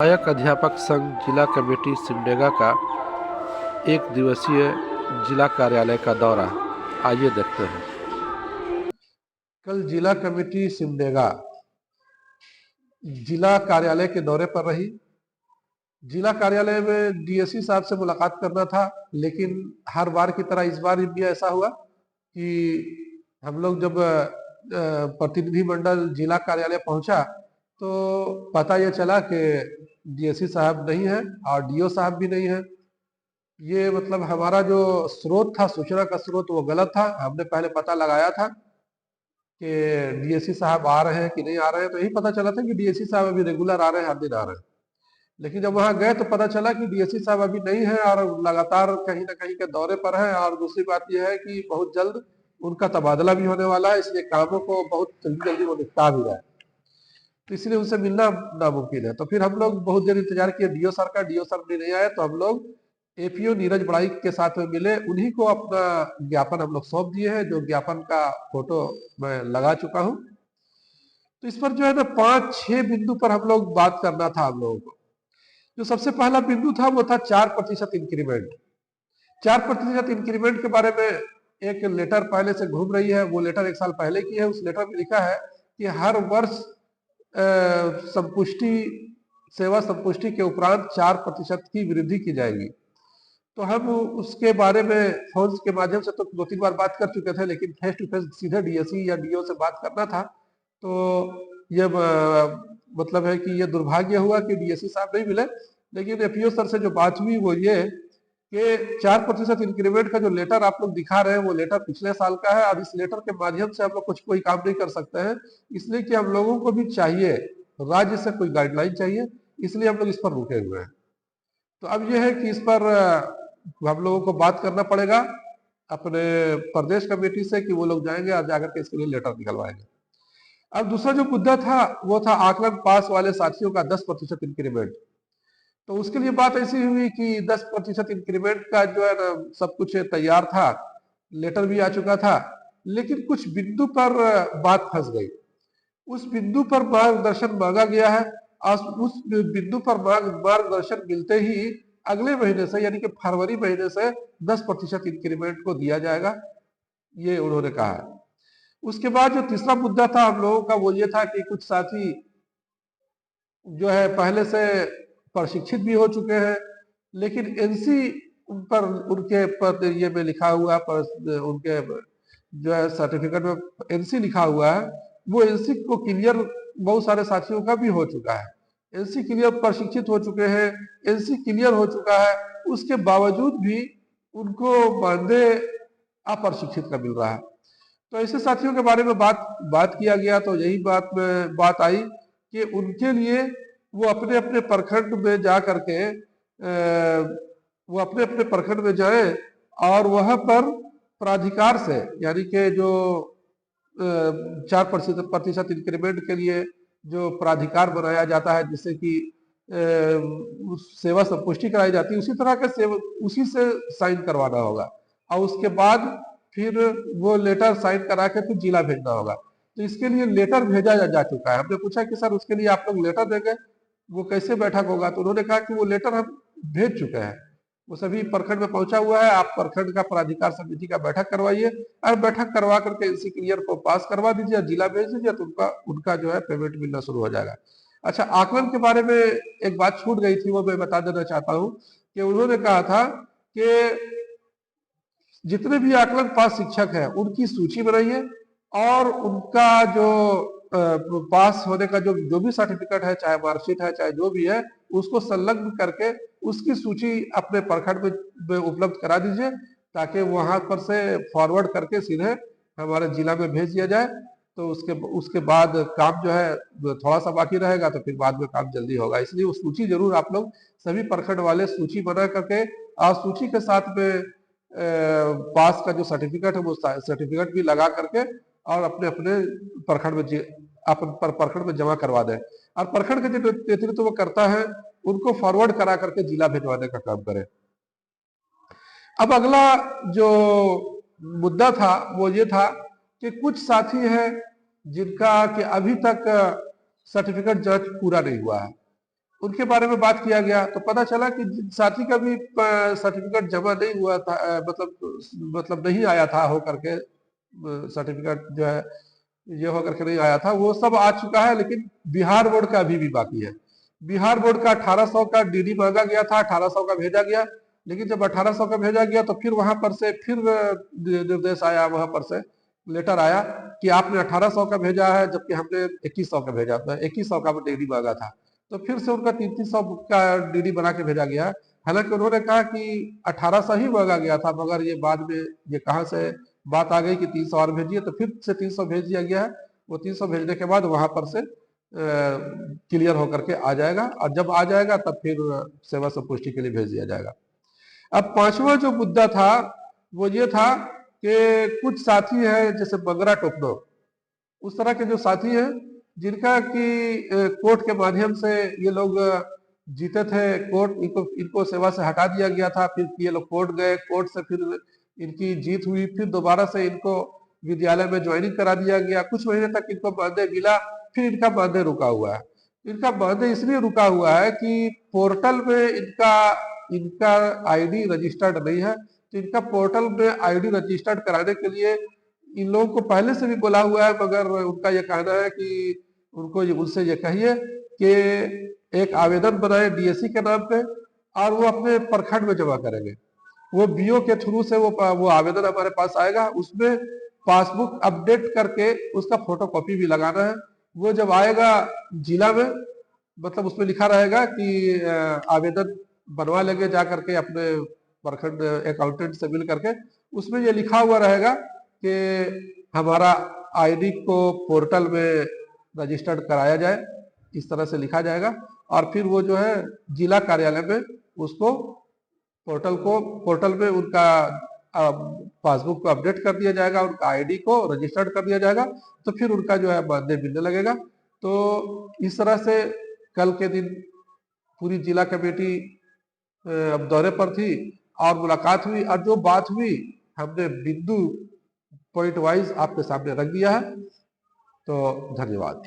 सहायक अध्यापक संघ जिला कमेटी सिमडेगा का एक दिवसीय जिला कार्यालय का दौरा, आइए देखते हैं। कल जिला कमेटी सिमडेगा जिला कार्यालय के दौरे पर रही। जिला कार्यालय में डीएससी साहब से मुलाकात करना था, लेकिन हर बार की तरह इस बार भी ऐसा हुआ कि हम लोग जब प्रतिनिधि मंडल जिला कार्यालय पहुंचा तो पता ये चला कि डीएससी साहब नहीं है और डीओ साहब भी नहीं है। ये मतलब हमारा जो स्रोत था, सूचना का स्रोत, वो गलत था। हमने पहले पता लगाया था कि डीएससी साहब आ रहे हैं कि नहीं आ रहे हैं, तो यही पता चला था कि डीएससी साहब अभी रेगुलर आ रहे हैं, हर दिन आ रहे हैं। लेकिन जब वहां गए तो पता चला कि डीएससी साहब अभी नहीं है और लगातार कहीं ना कहीं के दौरे पर है। और दूसरी बात यह है कि बहुत जल्द उनका तबादला भी होने वाला है, इसलिए कामों को बहुत जल्दी जल्दी वो निपटा भी रहा है, तो इसलिए उनसे मिलना नामुमकिन है। तो फिर हम लोग बहुत देर इंतजार किए डीओ सर का, डीओ सर भी नहीं आए, तो हम लोग एपीओ नीरज बड़ाई के साथ में मिले। उन्हीं को अपना ज्ञापन हम लोग सौंप दिए हैं, जो ज्ञापन का फोटो मैं लगा चुका हूं। तो इस पर जो है ना 5-6 बिंदु पर हम लोग बात करना था हम लोगों को। जो सबसे पहला बिंदु था वो था 4% इंक्रीमेंट। 4% इंक्रीमेंट के बारे में एक लेटर पहले से घूम रही है, वो लेटर 1 साल पहले की है। उस लेटर में लिखा है कि हर वर्ष संपुष्टि, सेवा संपुष्टि के उपरांत 4% की वृद्धि की जाएगी। तो हम उसके बारे में फोन के माध्यम से तो 2-3 बार बात कर चुके थे, लेकिन फेस टू फेस सीधे डीएससी या डीओ से बात करना था। तो ये मतलब है कि ये दुर्भाग्य हुआ कि डीएससी साहब नहीं मिले। लेकिन एपीओ सर से जो बात हुई वो ये कि 4% इंक्रीमेंट का जो लेटर आप लोग दिखा रहे हैं वो लेटर पिछले साल का है। अब इस लेटर के माध्यम से हम लोग कुछ कोई काम नहीं कर सकते हैं, इसलिए कि हम लोगों को भी चाहिए, राज्य से कोई गाइडलाइन चाहिए, इसलिए हम लोग इस पर रुके हुए हैं। तो अब यह है कि इस पर हम लोगों को बात करना पड़ेगा अपने प्रदेश कमेटी से कि वो लोग जाएंगे और जाकर के इसके लिए लेटर निकलवाएंगे। अब दूसरा जो मुद्दा था वो था आकलन पास वाले साथियों का 10% इंक्रीमेंट। तो उसके लिए बात ऐसी हुई कि 10% इंक्रीमेंट का जो है ना सब कुछ तैयार था, लेटर भी आ चुका था, लेकिन कुछ बिंदु पर बात फंस गई। उस बिंदु पर मार्गदर्शन मांगा गया है और उस बिंदु पर मार्गदर्शन मिलते ही अगले महीने से यानी कि फरवरी महीने से 10% इंक्रीमेंट को दिया जाएगा, ये उन्होंने कहा है। उसके बाद जो तीसरा मुद्दा था हम लोगों का वो ये था कि कुछ साथी जो है पहले से प्रशिक्षित भी हो चुके हैं, लेकिन एनसी पर उनके पर ये में लिखा हुआ पर उनके जो है सर्टिफिकेट में एनसी लिखा हुआ है, वो एनसी को क्लियर बहुत सारे साथियों का भी हो चुका है। एनसी क्लियर प्रशिक्षित हो चुके हैं, एनसी क्लियर हो चुका है, उसके बावजूद भी उनको मानदेय अप्रशिक्षित का मिल रहा है। तो ऐसे साथियों के बारे में बात किया गया। तो यही बात आई कि उनके लिए वो अपने अपने प्रखंड में जा करके वो अपने अपने प्रखंड में जाए और वहां पर प्राधिकार से यानी कि जो 4% इंक्रीमेंट के लिए जो प्राधिकार बनाया जाता है जिससे कि सेवा संपुष्टि कराई जाती है, उसी तरह के उसी से साइन करवाना होगा और उसके बाद फिर वो लेटर साइन करा के फिर जिला भेजना होगा। तो इसके लिए लेटर भेजा जा चुका है। हमने पूछा कि सर उसके लिए आप लोग लेटर देंगे, वो कैसे बैठक होगा? तो उन्होंने कहा कि वो लेटर हम भेज चुके हैं, वो सभी प्रखंड में पहुंचा हुआ है। आप प्रखंड का प्राधिकार समिति का बैठक करवाइए और बैठक करवा करके एनसी क्लियर को पास करवा दीजिए, जिला भेज दीजिए, तो उनका जो है पेमेंट मिलना शुरू हो जाएगा। अच्छा, आकलन के बारे में एक बात छूट गई थी, वो मैं बता देना चाहता हूँ कि उन्होंने कहा था कि जितने भी आकलन पास शिक्षक हैं उनकी सूची बनाइए और उनका जो पास होने का जो भी सर्टिफिकेट है, चाहे मार्कशीट है, चाहे जो भी है, उसको संलग्न करके उसकी सूची अपने प्रखंड में उपलब्ध करा दीजिए, ताकि वहां पर से फॉरवर्ड करके सीधे हमारे जिला में भेज दिया जाए। तो उसके बाद काम जो है थोड़ा सा बाकी रहेगा, तो फिर बाद में काम जल्दी होगा। इसलिए वो सूची जरूर आप लोग सभी प्रखंड वाले सूची बना करके और सूची के साथ में पास का जो सर्टिफिकेट है वो सर्टिफिकेट भी लगा करके और अपने अपने प्रखंड में प्रखंड में जमा करवा दें। और प्रखंड का जो नेतृत्व वो करता है उनको फॉरवर्ड करा करके जिला भिजवाने का काम करें। अब अगला जो मुद्दा था वो ये था कि कुछ साथी हैं जिनका कि अभी तक सर्टिफिकेट जांच पूरा नहीं हुआ है। उनके बारे में बात किया गया। तो पता चला कि जिन साथी का भी सर्टिफिकेट जमा नहीं हुआ था, मतलब नहीं आया था हो करके, सर्टिफिकेट जो है ये होकर के नहीं आया था, वो सब आ चुका है, लेकिन बिहार बोर्ड का अभी भी बाकी है। बिहार बोर्ड का 1800 का डीडी मांगा गया था, 1800 का भेजा गया, लेकिन जब 1800 का भेजा गया तो फिर वहां पर से फिर निर्देश आया, वहां पर से लेटर आया कि आपने 1800 का भेजा है, जबकि हमने 2100 का भेजा था, 2100 का डीडी मांगा था। तो फिर से उनका 300 का डीडी बना के भेजा गया। हालांकि उन्होंने कहा कि 1800 ही मांगा गया था, मगर ये बाद में ये कहां से बात आ गई कि 300 और भेजिए, तो फिर से 300 भेज दिया गया है। वो 300 भेजने के बाद वहां पर से क्लियर होकर के आ जाएगा, और जब आ जाएगा तब फिर सेवा संपुष्टि के लिए भेज दिया जाएगा। अब पांचवा जो मुद्दा था वो ये था कि कुछ साथी है जैसे बंगरा टोपनो, उस तरह के जो साथी हैं जिनका कि कोर्ट के माध्यम से ये लोग जीते थे, कोर्ट इनको सेवा से हटा दिया गया था, फिर ये लोग कोर्ट गए, कोर्ट से फिर इनकी जीत हुई, फिर दोबारा से इनको विद्यालय में ज्वाइनिंग करा दिया गया, कुछ महीने तक इनको मानदेय मिला, फिर इनका मानदेय रुका हुआ है। इनका मानदेय इसलिए रुका हुआ है कि पोर्टल में इनका इनका आईडी रजिस्टर्ड नहीं है। तो इनका पोर्टल में आईडी रजिस्टर्ड कराने के लिए इन लोगों को पहले से भी बोला हुआ है, मगर उनका ये कहना है कि उनको उनसे ये कहिए कि एक आवेदन बनाए डीएससी के नाम पे, और वो अपने प्रखंड में जमा करेंगे। वो बीओ के थ्रू से वो आवेदन हमारे पास आएगा, उसमें पासबुक अपडेट करके उसका फोटोकॉपी भी लगाना है। वो जब आएगा जिला में, मतलब उसमें लिखा रहेगा कि आवेदन बनवा लेंगे जा करके अपने प्रखंड अकाउंटेंट से मिल करके, उसमें ये लिखा हुआ रहेगा कि हमारा आईडी को पोर्टल में रजिस्टर्ड कराया जाए, इस तरह से लिखा जाएगा। और फिर वो जो है जिला कार्यालय में उसको पोर्टल में उनका पासबुक को अपडेट कर दिया जाएगा, उनका आईडी को रजिस्टर्ड कर दिया जाएगा, तो फिर उनका जो है मानदेय मिलने लगेगा। तो इस तरह से कल के दिन पूरी जिला कमेटी अब दौरे पर थी और मुलाकात हुई, और जो बात हुई हमने बिंदु पॉइंट वाइज आपके सामने रख दिया है। तो धन्यवाद।